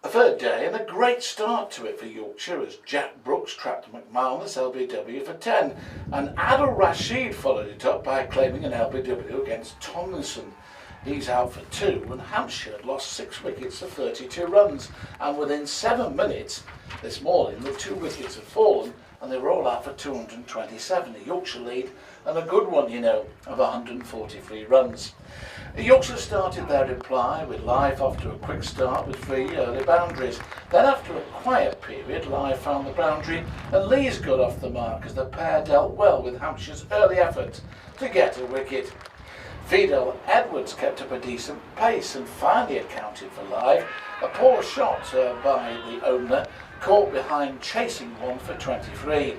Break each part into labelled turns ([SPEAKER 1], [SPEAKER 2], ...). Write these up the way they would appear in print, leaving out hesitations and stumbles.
[SPEAKER 1] A third day and a great start to it for Yorkshire as Jack Brooks trapped McManus LBW for 10 and Adil Rashid followed it up by claiming an LBW against Tomlinson. He's out for 2 and Hampshire had lost 6 wickets to 32 runs and within 7 minutes this morning the 2 wickets had fallen and they were all out for 227, a Yorkshire lead and a good one, you know, of 143 runs. Yorkshire started their reply with Live off to a quick start with 3 early boundaries. Then after a quiet period, Live found the boundary and Lees got off the mark as the pair dealt well with Hampshire's early effort to get a wicket. Fidel Edwards kept up a decent pace and finally accounted for Live. A poor shot by the owner caught behind chasing one for 23.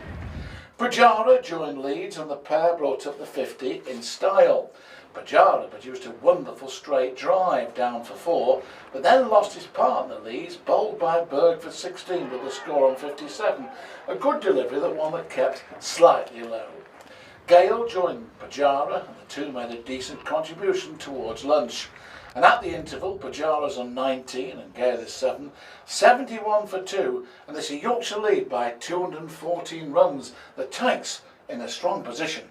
[SPEAKER 1] Pujara joined Leeds and the pair brought up the 50 in style. Pujara produced a wonderful straight drive down for 4, but then lost his partner Lees, bowled by Berg for 16 with the score on 57. A good delivery, that one that kept slightly low. Gale joined Pujara and the two made a decent contribution towards lunch. And at the interval, Pujara's on 19 and Gale is 7, 71 for 2, and this is a Yorkshire lead by 214 runs. The Tanks in a strong position.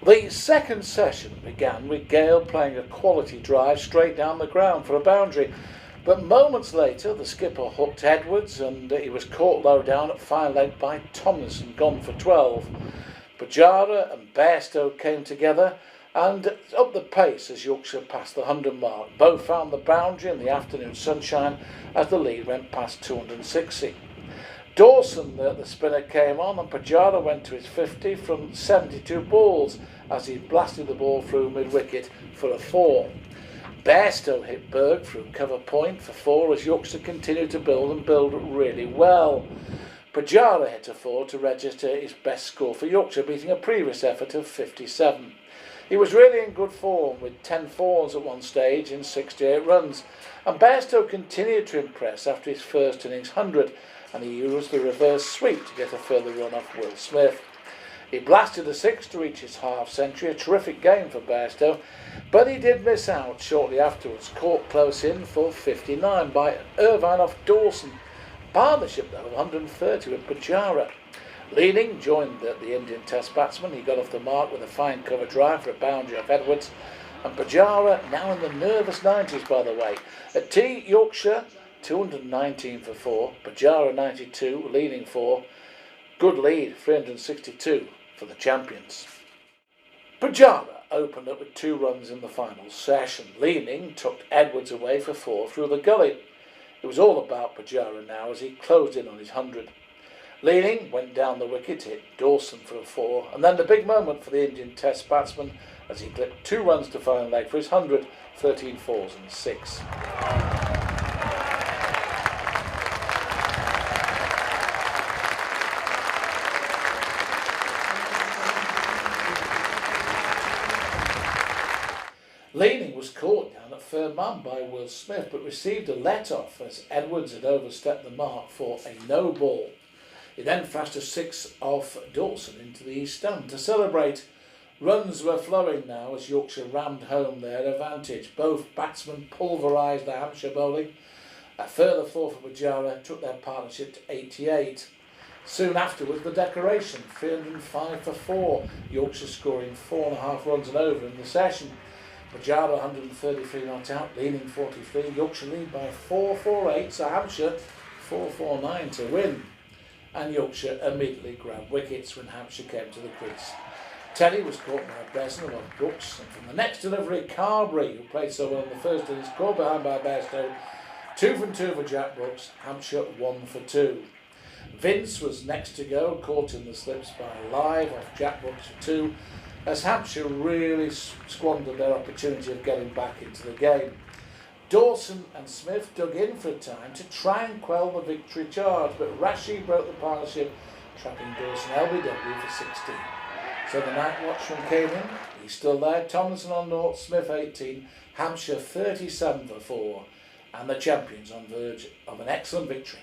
[SPEAKER 1] The second session began with Gale playing a quality drive straight down the ground for a boundary, but moments later the skipper hooked Edwards and he was caught low down at fine leg by Tomlinson, gone for 12. Pujara and Bairstow came together and up the pace as Yorkshire passed the 100 mark. Both found the boundary in the afternoon sunshine as the lead went past 260. Dawson, the spinner, came on and Pujara went to his 50 from 72 balls as he blasted the ball through mid-wicket for a 4. Bairstow hit Berg through cover point for 4 as Yorkshire continued to build really well. Pujara hit a 4 to register his best score for Yorkshire, beating a previous effort of 57. He was really in good form with 10 fours at one stage in 68 runs, and Bairstow continued to impress after his first innings 100, and he used the reverse sweep to get a further run off Will Smith. He blasted a 6 to reach his half-century, a terrific game for Bairstow, but he did miss out shortly afterwards, caught close in for 59 by Irvine off Dawson. Partnership though of 130 with Pujara. Leading joined the Indian Test batsman. He got off the mark with a fine cover drive for a boundary off Edwards. And Pujara now in the nervous 90s, by the way. At tea, Yorkshire 219 for 4, Pujara 92, leading 4. Good lead, 362 for the champions. Pujara opened up with 2 runs in the final session. Leading took Edwards away for 4 through the gully. It was all about Pujara now as he closed in on his 100. Leading went down the wicket, hit Dawson for a 4, and then the big moment for the Indian Test batsman as he clipped 2 runs to final leg for his 100, 13 fours and 6. Leading was caught down at firm man by Will Smith but received a let-off as Edwards had overstepped the mark for a no ball. He then flashed a 6 off Dawson into the east stand. To celebrate, runs were flowing now as Yorkshire rammed home their advantage. Both batsmen pulverised the Hampshire bowling. A further 4 for Pujara took their partnership to 88. Soon afterwards, the decoration, 305 for 4. Yorkshire scoring 4.5 runs and over in the session. Pujara 133 not out, leading 43. Yorkshire lead by 4-4-8, so Hampshire 4-4-9 to win. And Yorkshire immediately grabbed wickets when Hampshire came to the crease. Teddy was caught by Besson of Brooks, and from the next delivery, Carberry, who played so well in the first innings, caught behind by Bairstow. 2 from 2 for Jack Brooks, Hampshire 1 for 2. Vince was next to go, caught in the slips by Live off Jack Brooks for 2, as Hampshire really squandered their opportunity of getting back into the game. Dawson and Smith dug in for a time to try and quell the victory charge, but Rashid broke the partnership, trapping Dawson LBW for 16. So the night watchman came in, he's still there, Tomlinson on 0, Smith 18, Hampshire 37 for 4, and the champions on verge of an excellent victory.